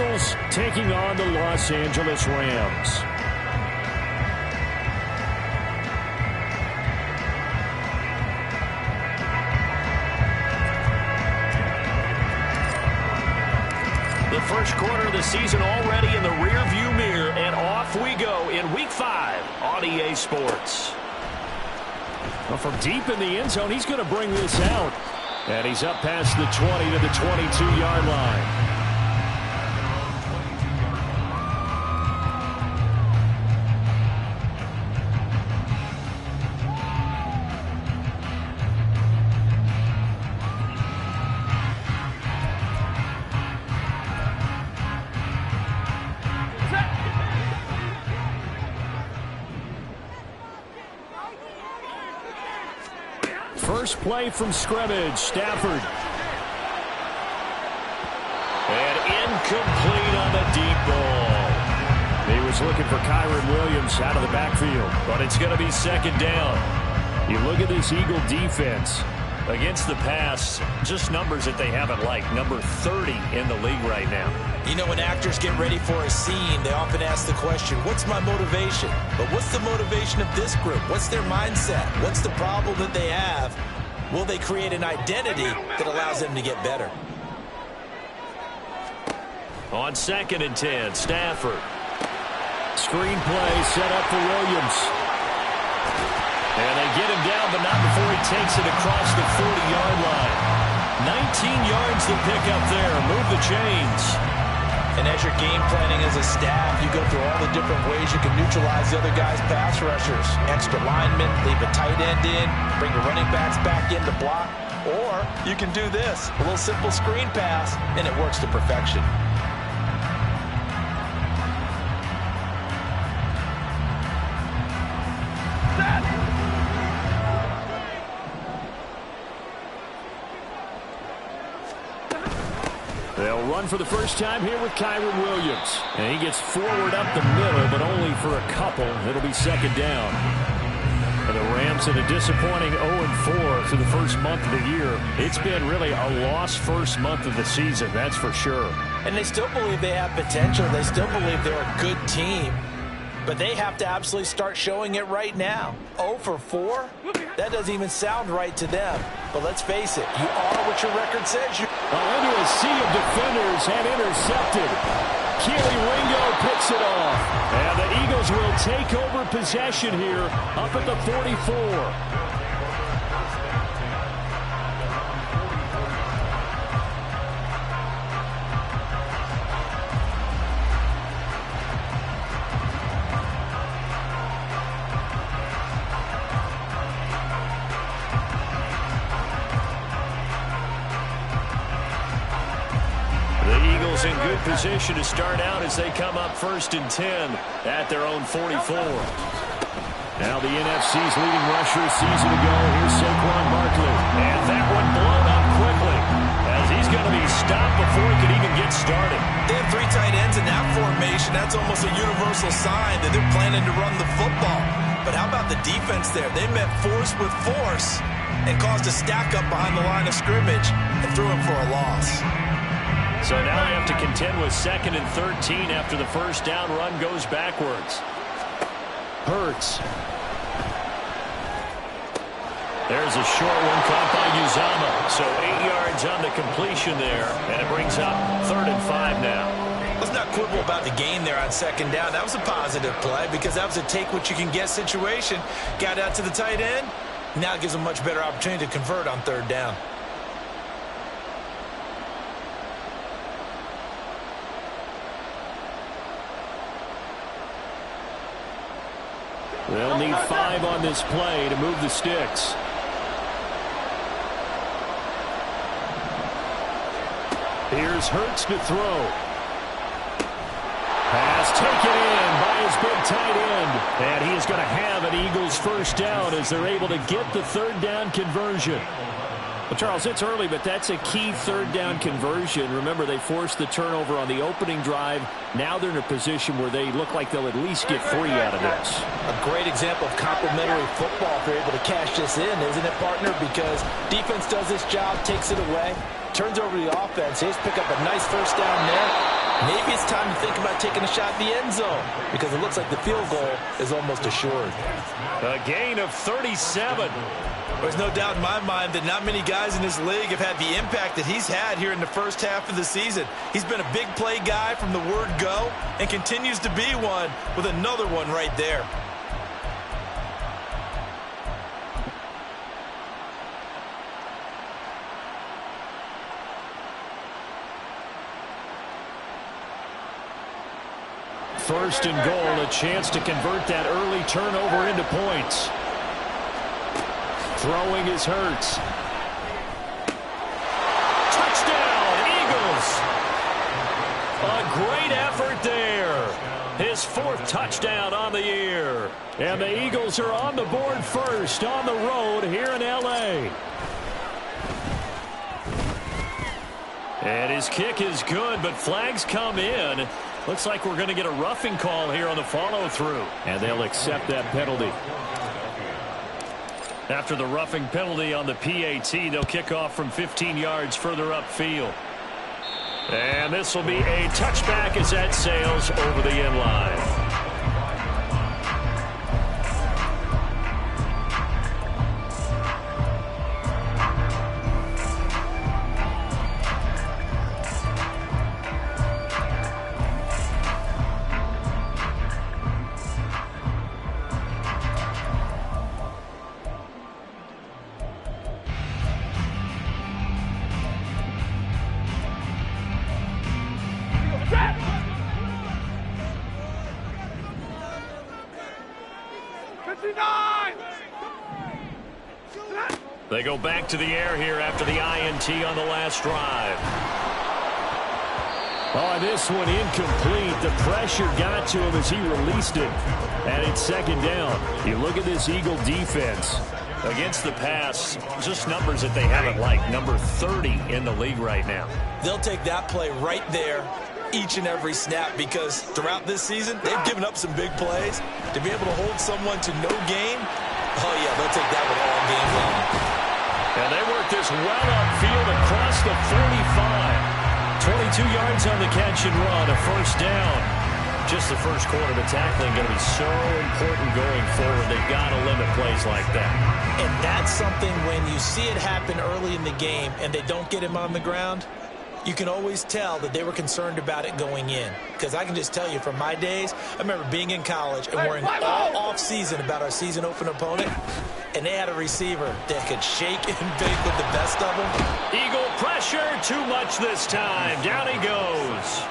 Eagles taking on the Los Angeles Rams. The first quarter of the season already in the rearview mirror, and off we go in Week 5 on EA Sports. Well, from deep in the end zone, he's going to bring this out. And he's up past the 20 to the 22-yard line. First play from scrimmage, Stafford. And incomplete on the deep ball. He was looking for Kyron Williams out of the backfield. But it's going to be second down. You look at this Eagle defense. Against the pass, just numbers that they haven't liked. Number 30 in the league right now. You know, when actors get ready for a scene, they often ask the question, what's my motivation? But what's the motivation of this group? What's their mindset? What's the problem that they have? Will they create an identity that allows them to get better? On 2nd and 10, Stafford. Screen play set up for Williams. And they get him down, but not before he takes it across the 40-yard line. 19 yards to pick up there. Move the chains. And as you're game planning as a staff, you go through all the different ways you can neutralize the other guy's pass rushers. Extra linemen, leave a tight end in, bring your running backs back in to block. Or you can do this, a little simple screen pass, and it works to perfection. They'll run for the first time here with Kyron Williams. And he gets forward up the middle, but only for a couple. It'll be second down. And the Rams in a disappointing 0-4 through the first month of the year. It's been really a lost first month of the season, that's for sure. And they still believe they have potential. They still believe they're a good team. But they have to absolutely start showing it right now. 0-4? That doesn't even sound right to them. But let's face it, you are what your record says you are. Into a sea of defenders and intercepted. Keely Ringo picks it off. And the Eagles will take over possession here up at the 44. In good position to start out as they come up 1st and 10 at their own 44. Now the NFC's leading rusher a season ago. Here's Saquon Barkley. And that one blown up quickly as he's going to be stopped before he could even get started. They have 3 tight ends in that formation. That's almost a universal sign that they're planning to run the football. But how about the defense there? They met force with force and caused a stack up behind the line of scrimmage and threw him for a loss. So now they have to contend with 2nd and 13 after the first down run goes backwards. Hurts. There's a short one caught by Uzama. So 8 yards on the completion there, and it brings up 3rd and 5 now. Let's not quibble about the gain there on 2nd down. That was a positive play because that was a take-what-you-can-get situation. Got out to the tight end. Now it gives them a much better opportunity to convert on 3rd down. They'll need 5 on this play to move the sticks. Here's Hurts to throw. Pass taken in by his big tight end. And he is going to have an Eagles first down as they're able to get the 3rd down conversion. Well, Charles, it's early, but that's a key 3rd down conversion. Remember, they forced the turnover on the opening drive. Now they're in a position where they look like they'll at least get 3 out of this. A great example of complementary football if they're able to cash this in, isn't it, partner? Because defense does this job, takes it away, turns over the offense. He's pick up a nice first down there. Maybe it's time to think about taking a shot at the end zone because it looks like the field goal is almost assured. A gain of 37. There's no doubt in my mind that not many guys in this league have had the impact that he's had here in the first half of the season. He's been a big play guy from the word go and continues to be one with another one right there. First and goal, a chance to convert that early turnover into points. Throwing is Hurts. Touchdown, Eagles! A great effort there. His 4th touchdown on the year. And the Eagles are on the board first on the road here in L.A. And his kick is good, but flags come in. Looks like we're going to get a roughing call here on the follow-through. And they'll accept that penalty. After the roughing penalty on the PAT, they'll kick off from 15 yards further upfield. And this will be a touchback as that sails over the end line. They go back to the air here after the INT on the last drive. Oh, this one incomplete. The pressure got to him as he released it. And it's second down. You look at this Eagle defense. Against the pass, just numbers that they haven't liked. Number 30 in the league right now. They'll take that play right there each and every snap because throughout this season, they've given up some big plays. To be able to hold someone to no gain, oh, yeah, they'll take that one all game long. And they work this well upfield across the 45. 22 yards on the catch and run, a first down. Just the first quarter, the tackling going to be so important going forward. They've got to limit plays like that. And that's something when you see it happen early in the game and they don't get him on the ground, you can always tell that they were concerned about it going in. Because I can just tell you from my days, I remember being in college and worrying all off-season about our season opener opponent, and they had a receiver that could shake and bake with the best of them. Eagle pressure, too much this time. Down he goes.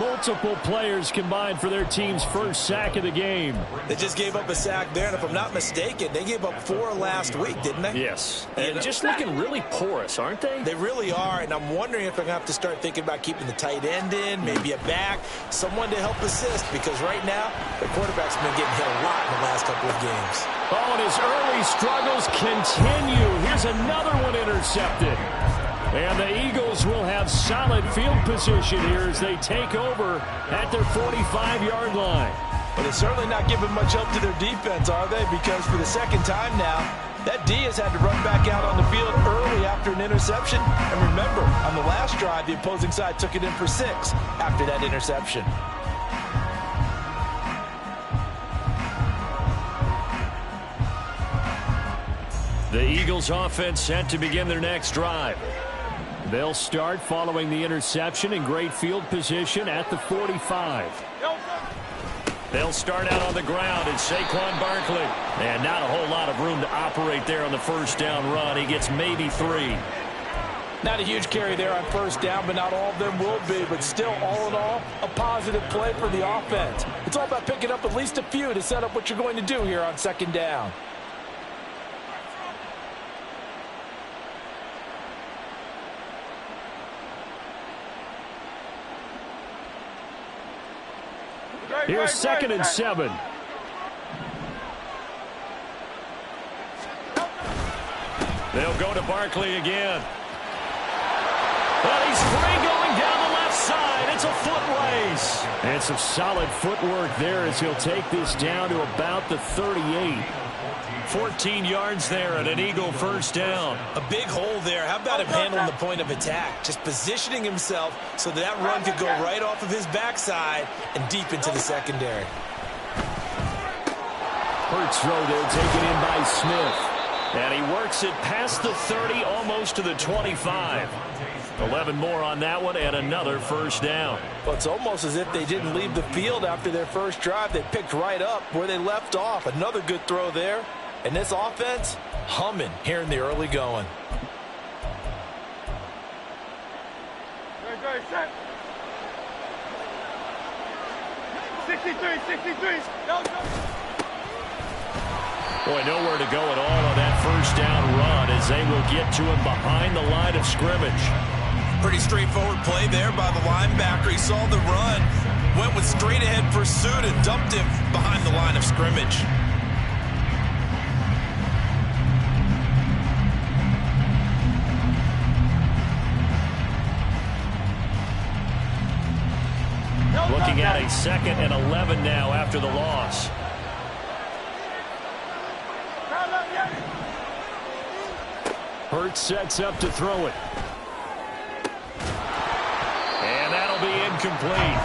Multiple players combined for their team's first sack of the game. They just gave up a sack there, and if I'm not mistaken, they gave up 4 last week, didn't they? Yes. And just looking really porous, aren't they? They really are, and I'm wondering if they're going to have to start thinking about keeping the tight end in, maybe a back, someone to help assist, because right now, the quarterback's been getting hit a lot in the last couple of games. Oh, and his early struggles continue. Here's another one intercepted. And the Eagles will have solid field position here as they take over at their 45-yard line. But they're certainly not giving much help to their defense, are they? Because for the second time now, that D has had to run back out on the field early after an interception. And remember, on the last drive, the opposing side took it in for 6 after that interception. The Eagles offense set to begin their next drive. They'll start following the interception in great field position at the 45. They'll start out on the ground. It's Saquon Barkley. And not a whole lot of room to operate there on the first down run. He gets maybe 3. Not a huge carry there on first down, but not all of them will be. But still, all in all, a positive play for the offense. It's all about picking up at least a few to set up what you're going to do here on second down. Here's second and 7. They'll go to Barkley again. Well, he's free going down the left side. It's a foot race. And some solid footwork there as he'll take this down to about the 38. 14 yards there and an Eagle first down. A big hole there. How about him handling the point of attack? Just positioning himself so that run could go right off of his backside and deep into the secondary. Hurts throw there, taken in by Smith. And he works it past the 30, almost to the 25. 11 more on that one, and another first down. Well, it's almost as if they didn't leave the field after their first drive. They picked right up where they left off. Another good throw there. And this offense, humming here in the early going. Very set. 63. Boy, nowhere to go at all on that first down run as they will get to him behind the line of scrimmage. Pretty straightforward play there by the linebacker. He saw the run, went with straight ahead pursuit and dumped him behind the line of scrimmage. Looking at a 2nd and 11 now after the loss. Hurts sets up to throw it. And that'll be incomplete.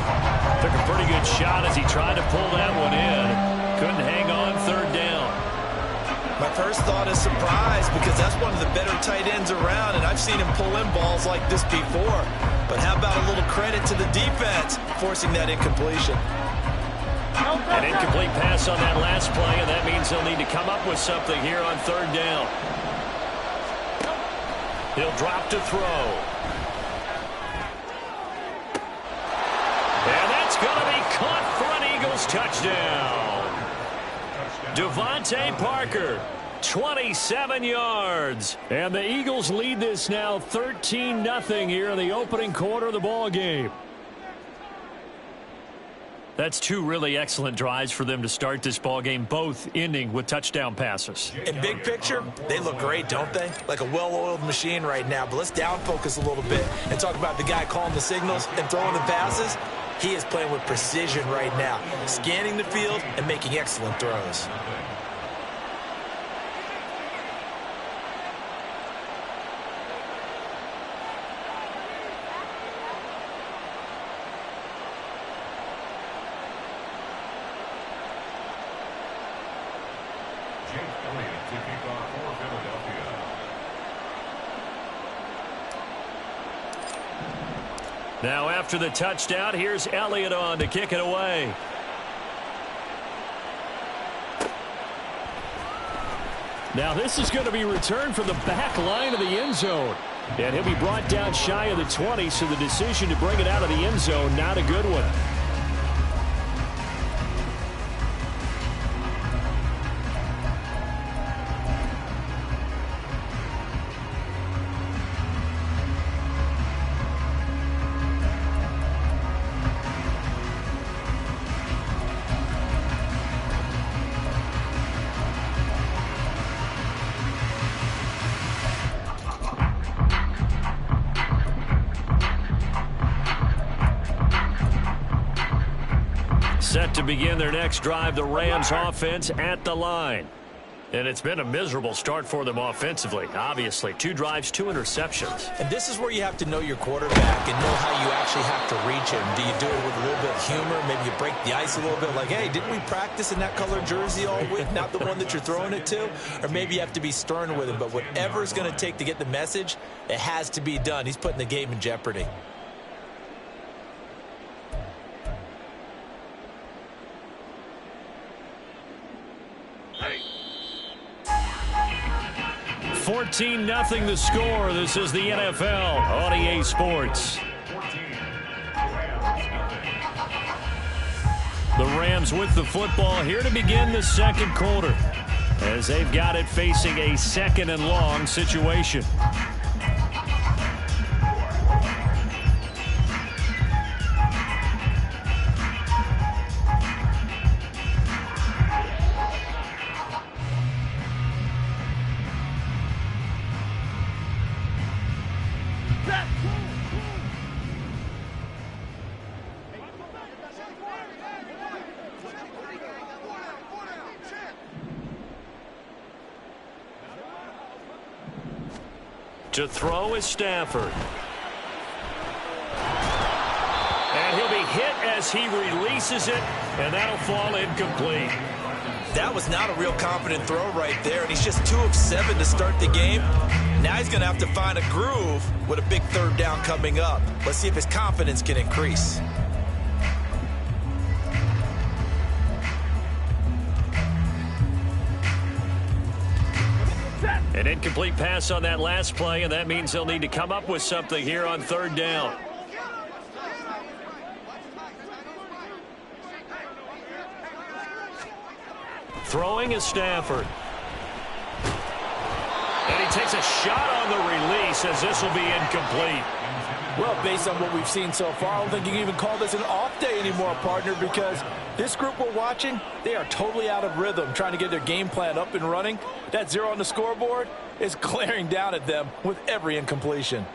Took a pretty good shot as he tried to pull that one in. Couldn't hang on, 3rd down. My first thought is surprise because that's one of the better tight ends around, and I've seen him pull in balls like this before. But how about a little credit to the defense forcing that incompletion? An incomplete pass on that last play, and that means they'll need to come up with something here on 3rd down. He'll drop to throw. And that's going to be caught for an Eagles touchdown. Devontae Parker, 27 yards. And the Eagles lead this now 13-0 here in the opening quarter of the ball game. That's 2 really excellent drives for them to start this ball game, both ending with touchdown passes. In big picture, they look great, don't they? Like a well-oiled machine right now. But let's down focus a little bit and talk about the guy calling the signals and throwing the passes. He is playing with precision right now, scanning the field and making excellent throws. Now after the touchdown, here's Elliott on to kick it away. Now this is going to be returned from the back line of the end zone. And he'll be brought down shy of the 20, so the decision to bring it out of the end zone, not a good one. Set to begin their next drive, the Rams offense at the line. And it's been a miserable start for them offensively, obviously. 2 drives, 2 interceptions. And this is where you have to know your quarterback and know how you actually have to reach him. Do you do it with a little bit of humor? Maybe you break the ice a little bit like, hey, didn't we practice in that color jersey all week? Not the one that you're throwing it to? Or maybe you have to be stern with him. But whatever it's going to take to get the message, it has to be done. He's putting the game in jeopardy. 14-0 the score. This is the NFL on EA Sports. The Rams with the football here to begin the second quarter, as they've got it facing a 2nd and long situation. To throw is Stafford. And he'll be hit as he releases it, and that'll fall incomplete. That was not a real confident throw right there, and he's just 2 of 7 to start the game. Now he's going to have to find a groove with a big third down coming up. Let's see if his confidence can increase. An incomplete pass on that last play, and that means they'll need to come up with something here on third down. Throwing is Stafford. And he takes a shot on the release as this will be incomplete. Well, based on what we've seen so far, I don't think you can even call this an off day anymore, partner, because this group we're watching, they are totally out of rhythm, trying to get their game plan up and running. That 0 on the scoreboard is glaring down at them with every incompletion.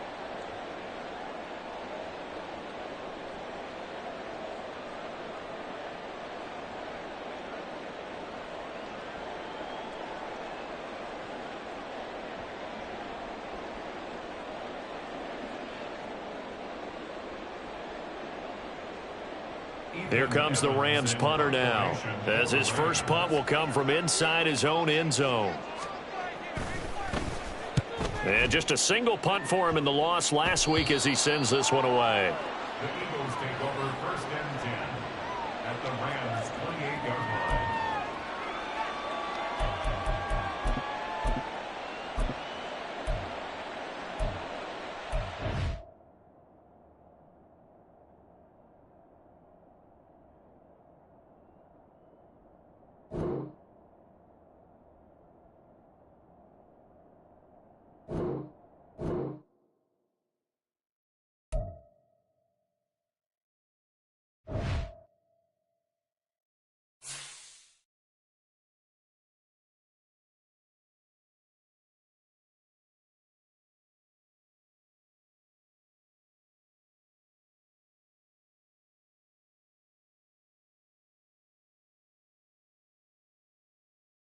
Here comes the Rams punter now, as his first punt will come from inside his own end zone. And just a single punt for him in the loss last week as he sends this one away. The Eagles take over.